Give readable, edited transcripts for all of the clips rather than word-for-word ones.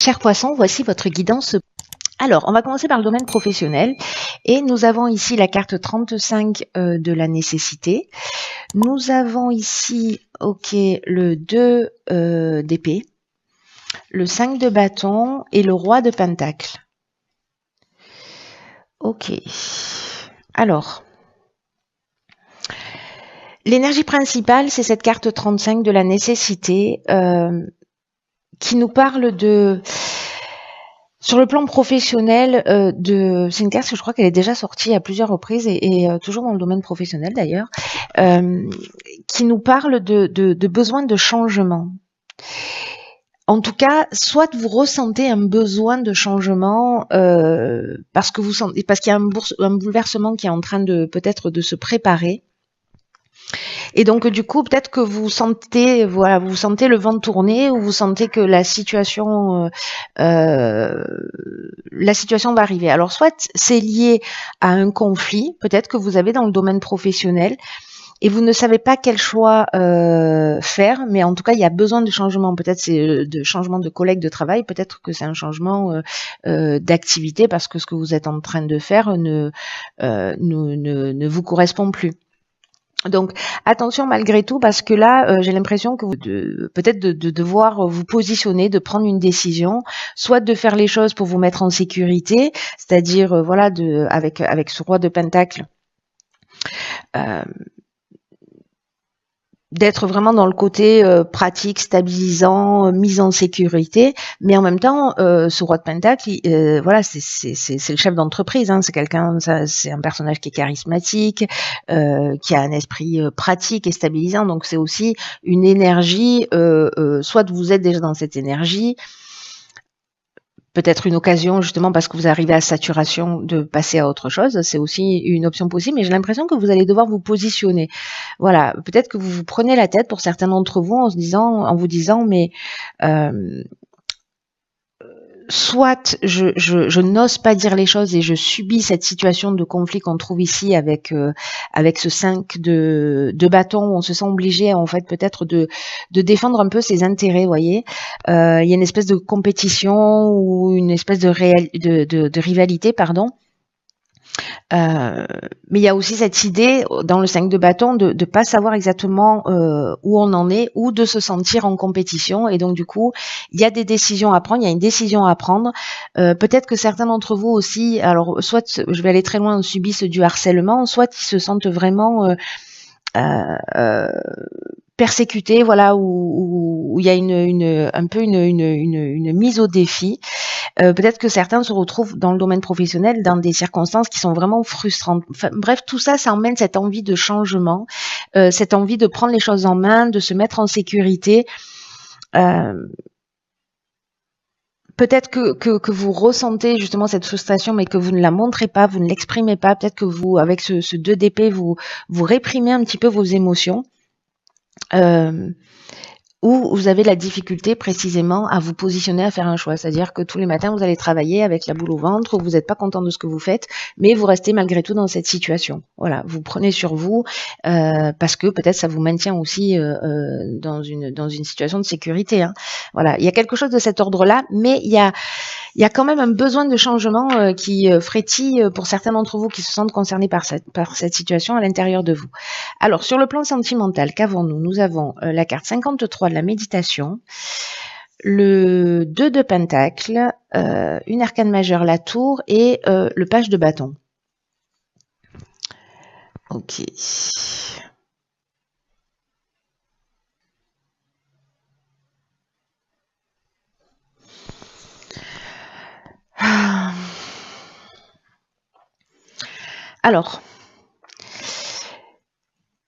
Chers poissons, voici votre guidance. Alors, on va commencer par le domaine professionnel et nous avons ici la carte 35 de la nécessité. Nous avons ici, le 2 d'épée, le 5 de bâton et le roi de pentacle. Ok. Alors, l'énergie principale, c'est cette carte 35 de la nécessité qui nous parle de... Sur le plan professionnel, c'est une carte que je crois qu'elle est déjà sortie à plusieurs reprises et toujours dans le domaine professionnel d'ailleurs, qui nous parle de besoin de changement. En tout cas, soit vous ressentez un besoin de changement parce qu'il y a un bouleversement qui est en train de peut-être de se préparer. Et donc du coup, peut-être que vous sentez le vent tourner, ou vous sentez que la situation va arriver. Alors soit c'est lié à un conflit, peut-être que vous avez dans le domaine professionnel et vous ne savez pas quel choix faire, mais en tout cas il y a besoin de changement. Peut-être c'est de changement de collègue de travail, peut-être que c'est un changement d'activité parce que ce que vous êtes en train de faire ne vous correspond plus. Donc attention malgré tout, parce que là j'ai l'impression que peut-être de devoir vous positionner, de prendre une décision, soit de faire les choses pour vous mettre en sécurité, c'est-à-dire avec ce roi de pentacle, d'être vraiment dans le côté pratique, stabilisant, mise en sécurité, mais en même temps, ce roi de pentacle, c'est le chef d'entreprise, hein, c'est un personnage qui est charismatique, qui a un esprit pratique et stabilisant, donc c'est aussi une énergie, soit vous êtes déjà dans cette énergie, peut-être une occasion justement parce que vous arrivez à saturation de passer à autre chose, c'est aussi une option possible, mais j'ai l'impression que vous allez devoir vous positionner. Voilà, peut-être que vous vous prenez la tête pour certains d'entre vous en vous disant mais soit je n'ose pas dire les choses et je subis cette situation de conflit qu'on trouve ici avec ce 5 de bâton, où on se sent obligé en fait peut-être de défendre un peu ses intérêts, vous voyez. Il y a une espèce de compétition ou une espèce de rivalité, pardon. Mais il y a aussi cette idée dans le 5 de bâton de pas savoir exactement où on en est, ou de se sentir en compétition, et donc du coup il y a des décisions à prendre, il y a une décision à prendre. Peut-être que certains d'entre vous aussi, alors soit je vais aller très loin, subissent du harcèlement, soit ils se sentent vraiment persécutés, voilà, où il y a un peu une mise au défi. Peut-être que certains se retrouvent dans le domaine professionnel dans des circonstances qui sont vraiment frustrantes. Enfin, bref, tout ça, ça emmène cette envie de changement, cette envie de prendre les choses en main, de se mettre en sécurité. Peut-être que vous ressentez justement cette frustration, mais que vous ne la montrez pas, vous ne l'exprimez pas. Peut-être que vous, avec ce 2 d'épée, vous réprimez un petit peu vos émotions. Où vous avez la difficulté précisément à vous positionner, à faire un choix. C'est-à-dire que tous les matins, vous allez travailler avec la boule au ventre, où vous n'êtes pas content de ce que vous faites, mais vous restez malgré tout dans cette situation. Voilà, vous prenez sur vous parce que peut-être ça vous maintient aussi dans une situation de sécurité. Hein. Voilà, il y a quelque chose de cet ordre-là, mais il y a quand même un besoin de changement qui frétille pour certains d'entre vous qui se sentent concernés par cette situation à l'intérieur de vous. Alors, sur le plan sentimental, qu'avons-nous? Nous avons la carte 53 de la méditation, le 2 de pentacle, une arcane majeure, la tour, et le page de bâton. Ok. Alors,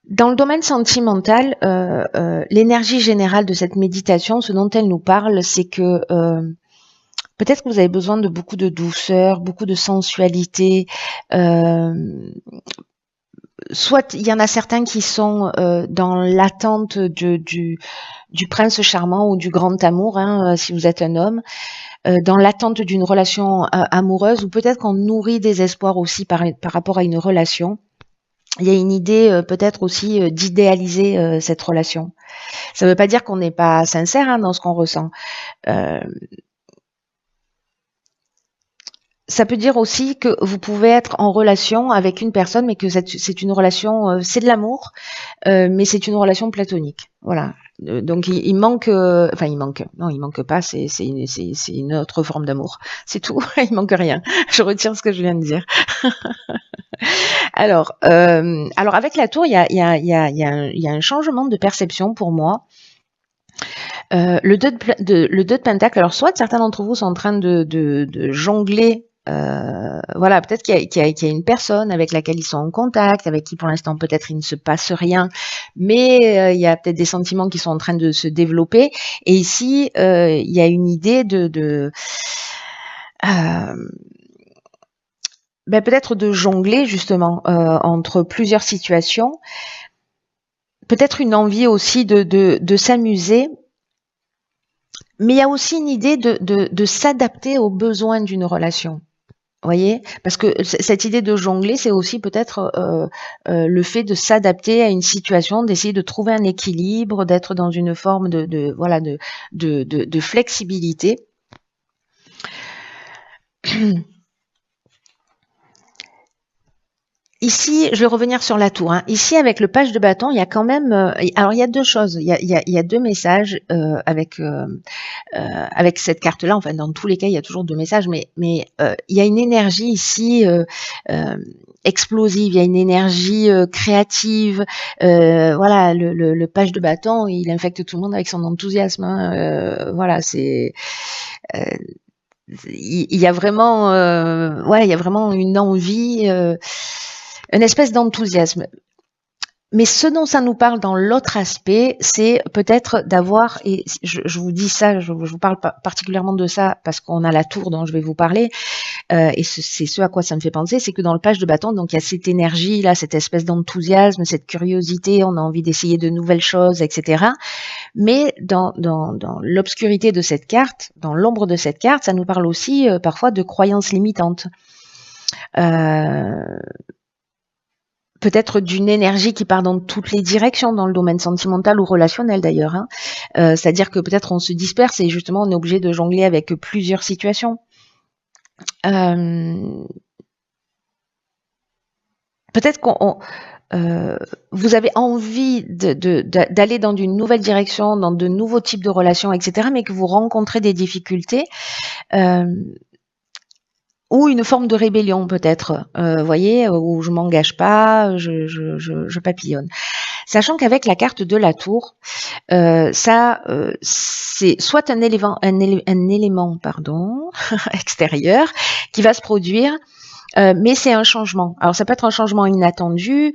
dans le domaine sentimental, l'énergie générale de cette méditation, ce dont elle nous parle, c'est que peut-être que vous avez besoin de beaucoup de douceur, beaucoup de sensualité. Soit il y en a certains qui sont dans l'attente du prince charmant ou du grand amour, hein, si vous êtes un homme, dans l'attente d'une relation amoureuse, ou peut-être qu'on nourrit des espoirs aussi par rapport à une relation. Il y a une idée peut-être aussi d'idéaliser cette relation. Ça ne veut pas dire qu'on n'est pas sincère dans ce qu'on ressent. Ça peut dire aussi que vous pouvez être en relation avec une personne, mais que c'est une relation, c'est de l'amour, mais c'est une relation platonique. Voilà. Donc il manque, enfin il manque, non il manque pas, c'est une autre forme d'amour. C'est tout, il manque rien. Je retire ce que je viens de dire. Alors avec la tour, il y a un changement de perception pour moi. Le 2 de pentacle, alors soit certains d'entre vous sont en train de jongler, voilà, peut-être qu'il y a une personne avec laquelle ils sont en contact, avec qui pour l'instant peut-être il ne se passe rien, mais il y a peut-être des sentiments qui sont en train de se développer. Et ici, il y a une idée peut-être de jongler justement entre plusieurs situations, peut-être une envie aussi de s'amuser. Mais il y a aussi une idée de s'adapter aux besoins d'une relation. Vous voyez? Parce que cette idée de jongler, c'est aussi peut-être le fait de s'adapter à une situation, d'essayer de trouver un équilibre, d'être dans une forme voilà de flexibilité. Ici, je vais revenir sur la tour. Hein. Ici, avec le page de bâton, il y a quand même. Alors, il y a deux choses. Il y a deux messages avec cette carte-là. Enfin, dans tous les cas, il y a toujours deux messages, mais il y a une énergie ici explosive. Il y a une énergie créative. Voilà, le page de bâton, il infecte tout le monde avec son enthousiasme. Hein. Voilà, c'est. Il y a vraiment, ouais, il y a vraiment une envie. Une espèce d'enthousiasme. Mais ce dont ça nous parle dans l'autre aspect, c'est peut-être d'avoir, et je vous dis ça, je vous parle particulièrement de ça parce qu'on a la tour dont je vais vous parler, et c'est ce à quoi ça me fait penser, c'est que dans le page de bâton, donc il y a cette énergie là, cette espèce d'enthousiasme, cette curiosité, on a envie d'essayer de nouvelles choses, etc. Mais dans l'obscurité de cette carte, dans l'ombre de cette carte, ça nous parle aussi parfois de croyances limitantes. Peut-être d'une énergie qui part dans toutes les directions, dans le domaine sentimental ou relationnel d'ailleurs. Hein. C'est-à-dire que peut-être on se disperse et justement on est obligé de jongler avec plusieurs situations. Peut-être vous avez envie d'aller dans une nouvelle direction, dans de nouveaux types de relations, etc., mais que vous rencontrez des difficultés. Ou une forme de rébellion peut-être, voyez, où je m'engage pas, je papillonne. Sachant qu'avec la carte de la tour, c'est soit un élément extérieur qui va se produire, mais c'est un changement. Alors ça peut être un changement inattendu,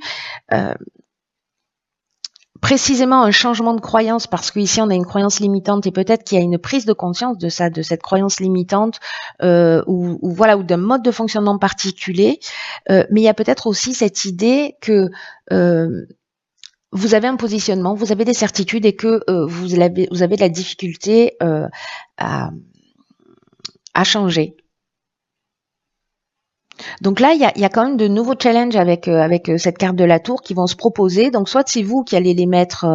précisément un changement de croyance, parce qu'ici on a une croyance limitante et peut-être qu'il y a une prise de conscience de ça, de cette croyance limitante, ou voilà, ou d'un mode de fonctionnement particulier. Mais il y a peut-être aussi cette idée que vous avez un positionnement, vous avez des certitudes et que vous avez de la difficulté à changer. Donc là, il y a quand même de nouveaux challenges avec cette carte de la tour qui vont se proposer. Donc soit c'est vous qui allez les mettre,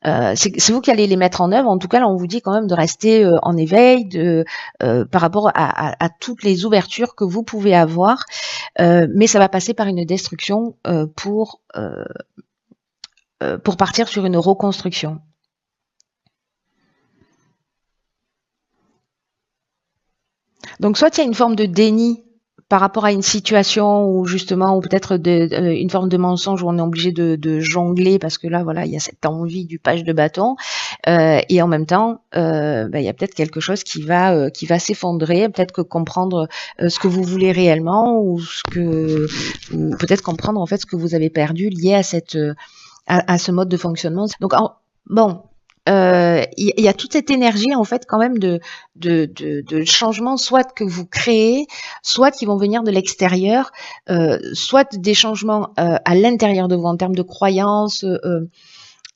c'est vous qui allez les mettre en œuvre. En tout cas, là, on vous dit quand même de rester en éveil par rapport à toutes les ouvertures que vous pouvez avoir. Mais ça va passer par une destruction pour partir sur une reconstruction. Donc soit il y a une forme de déni par rapport à une situation où justement, ou peut-être une forme de mensonge où on est obligé de jongler parce que là, voilà, il y a cette envie du page de bâton, et en même temps, il y a peut-être quelque chose qui va s'effondrer, peut-être que comprendre ce que vous voulez réellement ou peut-être comprendre en fait ce que vous avez perdu lié à à ce mode de fonctionnement. Donc bon. Il y a toute cette énergie en fait quand même de changement, soit que vous créez, soit qui vont venir de l'extérieur, soit des changements à l'intérieur de vous en termes de croyances,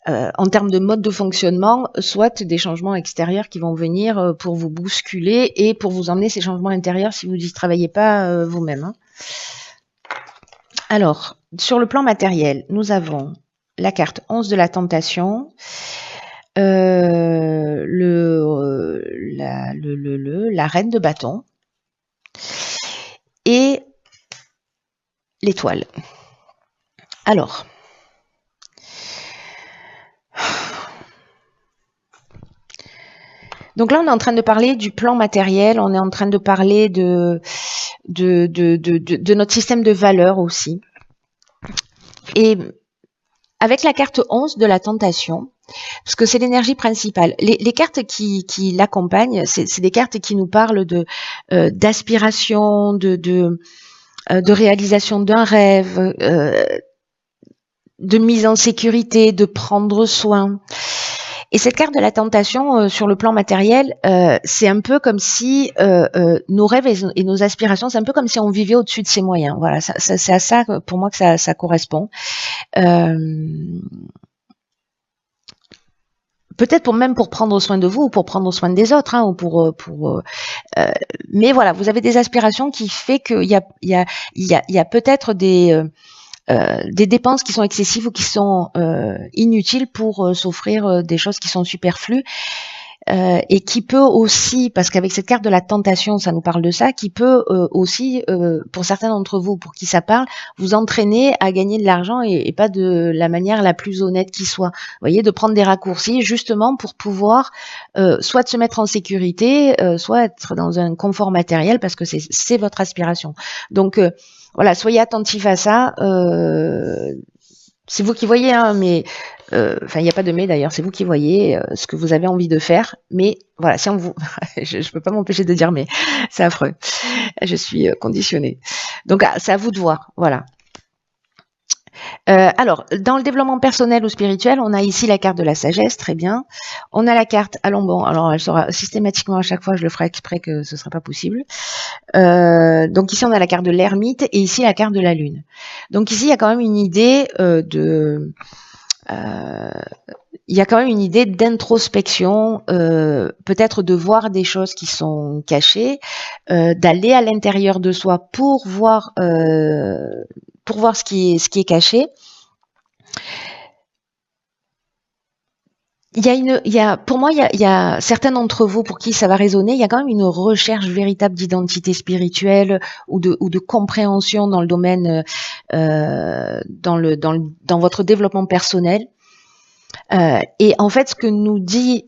en termes de mode de fonctionnement, soit des changements extérieurs qui vont venir pour vous bousculer et pour vous emmener ces changements intérieurs si vous n'y travaillez pas vous-même. Hein. Alors, sur le plan matériel, nous avons la carte 11 de la tentation, la reine de bâton, et l'étoile. Alors, donc là, on est en train de parler du plan matériel, on est en train de parler de notre système de valeurs aussi. Et avec la carte 11 de la tentation, parce que c'est l'énergie principale, les cartes qui l'accompagnent, c'est des cartes qui nous parlent d'aspiration, de réalisation d'un rêve, de mise en sécurité, de prendre soin. Et cette carte de la tentation, sur le plan matériel, c'est un peu comme si nos rêves et nos aspirations, c'est un peu comme si on vivait au-dessus de ses moyens. Voilà, c'est à ça pour moi que ça correspond. Peut-être pour prendre soin de vous ou pour prendre soin des autres, hein, ou mais voilà, vous avez des aspirations qui fait qu'il y a peut-être des dépenses qui sont excessives ou qui sont inutiles pour s'offrir des choses qui sont superflues, et qui peut aussi, parce qu'avec cette carte de la tentation, ça nous parle de ça, qui peut aussi, pour certains d'entre vous, pour qui ça parle, vous entraîner à gagner de l'argent et pas de la manière la plus honnête qui soit. Vous voyez, de prendre des raccourcis justement pour pouvoir soit de se mettre en sécurité, soit être dans un confort matériel parce que c'est votre aspiration. Donc voilà, soyez attentifs à ça. C'est vous qui voyez, hein, mais enfin, il n'y a pas de mais d'ailleurs, c'est vous qui voyez ce que vous avez envie de faire. Mais voilà, si on vous, je peux pas m'empêcher de dire mais, c'est affreux. Je suis conditionnée. Donc c'est à vous de voir. Voilà. Alors, dans le développement personnel ou spirituel, on a ici la carte de la sagesse, très bien. On a la carte, allons bon, alors elle sera systématiquement à chaque fois, je le ferai exprès que ce ne sera pas possible. Donc ici, on a la carte de l'ermite et ici la carte de la lune. Donc ici, il y a quand même une idée il y a quand même une idée d'introspection, peut-être de voir des choses qui sont cachées, d'aller à l'intérieur de soi pour voir ce qui est caché. Pour moi, il y a certains d'entre vous pour qui ça va résonner. Il y a quand même une recherche véritable d'identité spirituelle ou de compréhension dans le domaine, dans votre développement personnel. Et en fait, ce que nous dit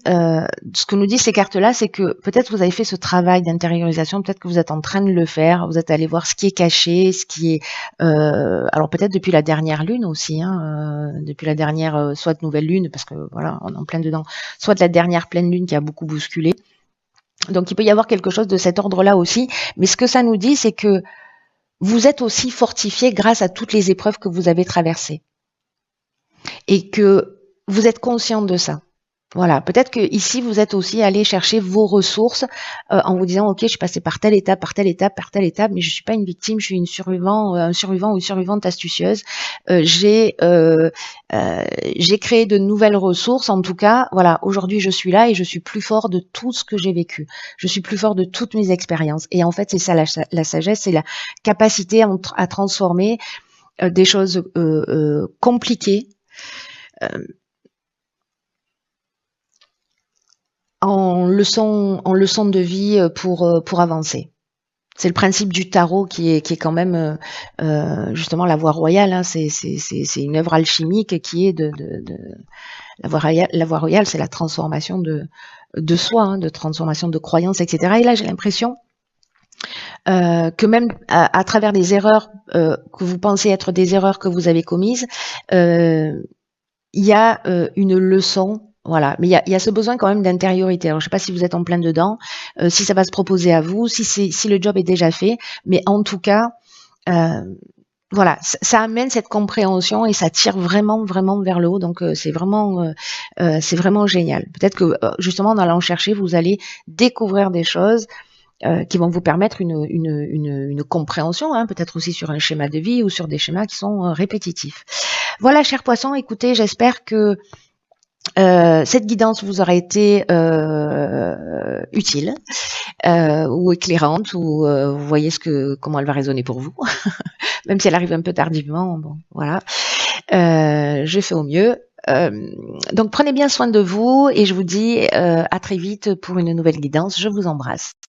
ces cartes-là, c'est que peut-être vous avez fait ce travail d'intériorisation, peut-être que vous êtes en train de le faire, vous êtes allé voir ce qui est caché, ce qui est, alors peut-être depuis la dernière lune aussi, hein, depuis la dernière, soit de nouvelle lune, parce que voilà, on est en plein dedans, soit de la dernière pleine lune qui a beaucoup bousculé. Donc il peut y avoir quelque chose de cet ordre-là aussi, mais ce que ça nous dit, c'est que vous êtes aussi fortifié grâce à toutes les épreuves que vous avez traversées. Et que vous êtes conscient de ça. Voilà, peut-être que ici vous êtes aussi allé chercher vos ressources en vous disant ok, je suis passé par telle étape, mais je suis pas une victime, je suis un survivant ou une survivante astucieuse. J'ai créé de nouvelles ressources. En tout cas, voilà, aujourd'hui je suis là et je suis plus fort de tout ce que j'ai vécu. Je suis plus fort de toutes mes expériences. Et en fait, c'est ça la sagesse, c'est la capacité à transformer des choses compliquées en leçon de vie pour avancer. C'est le principe du tarot qui est quand même justement la voie royale. Hein, c'est une œuvre alchimique qui est de la voie royale, c'est la transformation de soi, hein, de transformation de croyances, etc. Et là, j'ai l'impression que même à travers des erreurs que vous pensez être des erreurs que vous avez commises, il y a une leçon. Voilà, mais il y a ce besoin quand même d'intériorité. Alors je sais pas si vous êtes en plein dedans, si ça va se proposer à vous, si le job est déjà fait, mais en tout cas, voilà, ça amène cette compréhension et ça tire vraiment vers le haut. Donc c'est vraiment génial. Peut-être que justement en allant chercher, vous allez découvrir des choses qui vont vous permettre une compréhension, hein, peut-être aussi sur un schéma de vie ou sur des schémas qui sont répétitifs. Voilà, chers poissons, écoutez, j'espère que cette guidance vous aura été utile ou éclairante, ou vous voyez comment elle va résonner pour vous, même si elle arrive un peu tardivement. Bon, voilà, je fais au mieux. Donc prenez bien soin de vous et je vous dis à très vite pour une nouvelle guidance. Je vous embrasse.